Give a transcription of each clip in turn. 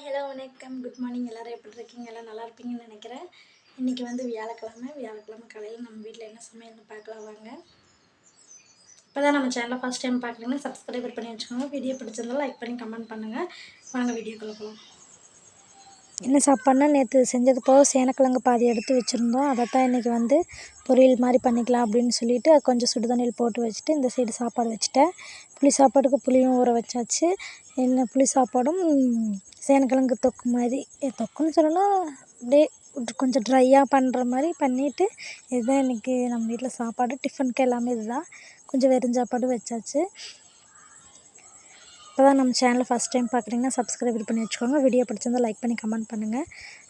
Hello வணக்கம் good morning. எல்லோரும் எப்படி இருக்கீங்க? எல்லாம் நல்லா இருப்பீங்கன்னு நினைக்கிறேன். இன்றைக்கி வந்து வியாழக்கிழமை காலையில் நம்ம வீட்டில் என்ன சமையல்னு பார்க்கலாம் வாங்க. இப்போ தான் நம்ம சேனலை ஃபஸ்ட் டைம் பார்க்குறீங்கன்னா சப்ஸ்கிரைபர் பண்ணி வச்சுக்கோங்க. வீடியோ பிடிச்சிருந்தாலும் லைக் பண்ணி கமெண்ட் பண்ணுங்கள். வாங்க வீடியோக்குள்ள போகலாம். என்ன சாப்பாடுனா நேற்று செஞ்சது போக சேனக்கிழங்கு பாதி எடுத்து வச்சுருந்தோம். அதை தான் இன்றைக்கி வந்து பொரியல் மாதிரி பண்ணிக்கலாம் அப்படின்னு சொல்லிவிட்டு அது கொஞ்சம் சுடுதண்ணியில் போட்டு வச்சுட்டு இந்த சைடு சாப்பாடு வச்சுட்டேன். புளி சாப்பாட்டுக்கு புளியும் ஊற வச்சாச்சு. என்ன புளி சாப்பாடும் சேனக்கிழங்கு தொக்கு மாதிரி தொக்குன்னு சொல்லலாம், அப்படியே கொஞ்சம் ட்ரையாக பண்ணுற மாதிரி பண்ணிவிட்டு இதுதான் இன்றைக்கி நம்ம வீட்டில் சாப்பாடு. டிஃபனுக்கு எல்லாமே இதுதான். கொஞ்சம் வெறும் சாப்பாடு வச்சாச்சு. இப்போ தான் நம்ம சேனலை ஃபஸ்ட் டைம் பார்க்குறீங்கன்னா சப்ஸ்கிரைப் பண்ணி வச்சுக்கோங்க. வீடியோ பிடிச்சிருந்தால் லைக் பண்ணி கமெண்ட் பண்ணுங்கள்.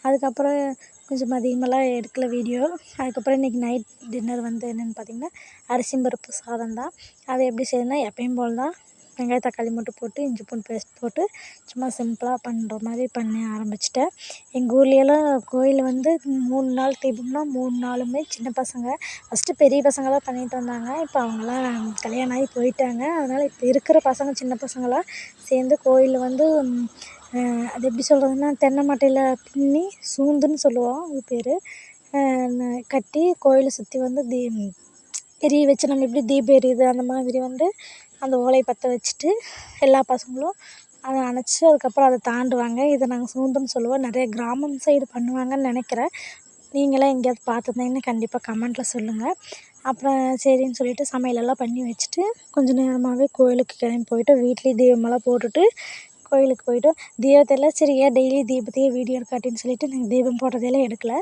அதுக்கப்புறம் கொஞ்சம் மதியமெல்லாம் எடுக்கல வீடியோ. அதுக்கப்புறம் இன்றைக்கி நைட் டின்னர் வந்து என்னென்னு பார்த்திங்கன்னா அரிசி பருப்பு சாதம் தான். அதை எப்படி செய்யணும்னா எப்பயும் போல் தான் வெங்காயம் தக்காளி மட்டும் போட்டு இஞ்சி பூண்டு பேஸ்ட் போட்டு சும்மா சிம்பிளாக பண்ணுற மாதிரி பண்ண ஆரம்பிச்சிட்டேன். எங்கள் ஊர்லேயெல்லாம் கோயில் வந்து 3 நாள் தீபம்னா 3 நாளுமே சின்ன பசங்க ஃபஸ்ட்டு பெரிய பசங்க தான் பண்ணிட்டு வந்தாங்க. இப்போ அவங்களாம் கல்யாணம் ஆகி போயிட்டாங்க. அதனால் இப்போ இருக்கிற பசங்க சின்ன பசங்களாம் சேர்ந்து கோயிலில் வந்து அது எப்படி சொல்கிறதுன்னா தென்னை மட்டையில் பின்னி சூந்துன்னு சொல்லுவோம் அது பேர், கட்டி கோயிலை சுற்றி வந்து எரிய வச்சு நம்ம எப்படி தீபம் எரியுது அந்த மாதிரி வந்து அந்த ஓலையை பற்ற வச்சுட்டு எல்லா பசங்களும் அதை அணைச்சி அதுக்கப்புறம் அதை தாண்டுவாங்க. இதை நாங்கள் சூந்துன்னு சொல்லுவோம். நிறைய கிராமம் சைடு பண்ணுவாங்கன்னு நினைக்கிறேன். நீங்களாம் எங்கேயாவது பார்த்துருந்தீங்கன்னா கண்டிப்பாக கமெண்ட்டில் சொல்லுங்கள். அப்புறம் சரின்னு சொல்லிவிட்டு சமையலெல்லாம் பண்ணி வச்சுட்டு கொஞ்சம் நேரமாகவே கோயிலுக்கு கிளம்பி போயிட்டு வீட்லேயும் தீபமெல்லாம் போட்டுட்டு கோயிலுக்கு போயிட்டோம். தீபத்தையெல்லாம் சரி ஏன் டெய்லி தீபத்தையே வீடியோ எடுக்காட்டின்னு சொல்லிவிட்டு நாங்கள் தீபம் போடுறதையெல்லாம் எடுக்கலை.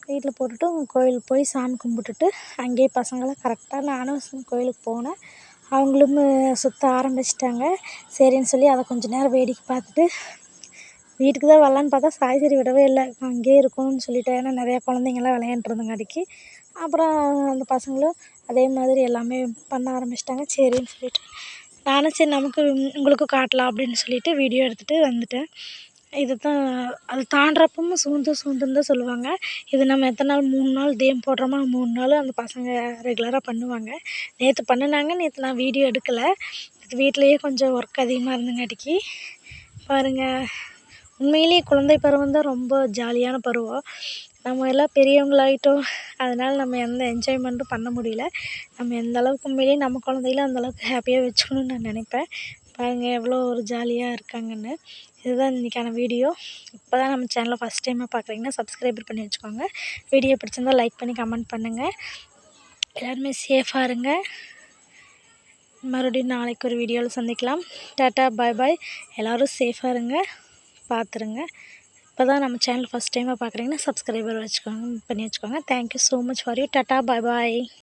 வீட்டில் போட்டுட்டு கோயிலுக்கு போய் சாமி கும்பிட்டுட்டு அங்கேயே பசங்களாம் கரெக்டாக நானும் கோயிலுக்கு போனேன். அவங்களும் சுற்ற ஆரம்பிச்சிட்டாங்க. சரின்னு சொல்லி அதை கொஞ்சம் நேரம் வேடிக்கை பார்த்துட்டு வீட்டுக்கு தான் வரலான்னு பார்த்தா சாய்சரி விடவே இல்லை, அங்கேயே இருக்கணும்னு சொல்லிவிட்டேன். ஏன்னா நிறையா குழந்தைங்கள்லாம் விளையாண்டுருந்தங்காட்டிக்கு அப்புறம் அந்த பசங்களும் அதே மாதிரி எல்லாமே பண்ண ஆரம்பிச்சிட்டாங்க. சரின்னு சொல்லிவிட்டு நானும் சரி நமக்கு உங்களுக்கும் காட்டலாம் அப்படின்னு சொல்லிவிட்டு வீடியோ எடுத்துகிட்டு வந்துட்டேன். இது தான் அது தாண்டுறப்பவும் சூந்துன்னு தான் சொல்லுவாங்க. இது நம்ம எத்தனை நாள் 3 நாள் தீபம் போடுறோமோ 3 நாளும் அந்த பசங்க ரெகுலராக பண்ணுவாங்க. நேற்று பண்ணினாங்க. நேற்று நான் வீடியோ எடுக்கலை. வீட்டிலையே கொஞ்சம் ஒர்க் அதிகமாக இருந்தங்காட்டிக்கு பாருங்கள். உண்மையிலேயே குழந்தை பருவம் தான் ரொம்ப ஜாலியான பருவம். நம்ம எல்லாம் பெரியவங்களாகிட்டோம். அதனால் நம்ம எந்த என்ஜாய்மெண்ட்டும் பண்ண முடியல. நம்ம எந்த அளவுக்கு உண்மையிலேயே நம்ம குழந்தைகள அந்தளவுக்கு ஹாப்பியாக வச்சுக்கணுன்னு நான் நினைப்பேன். பாருங்கள் எவ்வளோ ஒரு ஜாலியாக இருக்காங்கன்னு. இதுதான் இன்றைக்கான வீடியோ. இப்போ தான் நம்ம சேனலை ஃபஸ்ட் டைமாக பார்க்குறீங்கன்னா சப்ஸ்கிரைபர் பண்ணி வச்சுக்கோங்க. வீடியோ பிடிச்சிருந்தால் லைக் பண்ணி கமெண்ட் பண்ணுங்கள். எல்லாருமே சேஃபாக இருங்க. மறுபடியும் நாளைக்கு ஒரு வீடியோவில் சந்திக்கலாம். டாட்டா பாய் பாய். எல்லோரும் சேஃபாக இருங்க, பார்த்துருங்க. இப்போ தான் நம்ம சேனல் ஃபஸ்ட் டைமாக பார்க்குறீங்கன்னா சப்ஸ்கிரைபர் பண்ணி வச்சுக்கோங்க. Thank you so much for you. Tata bye bye.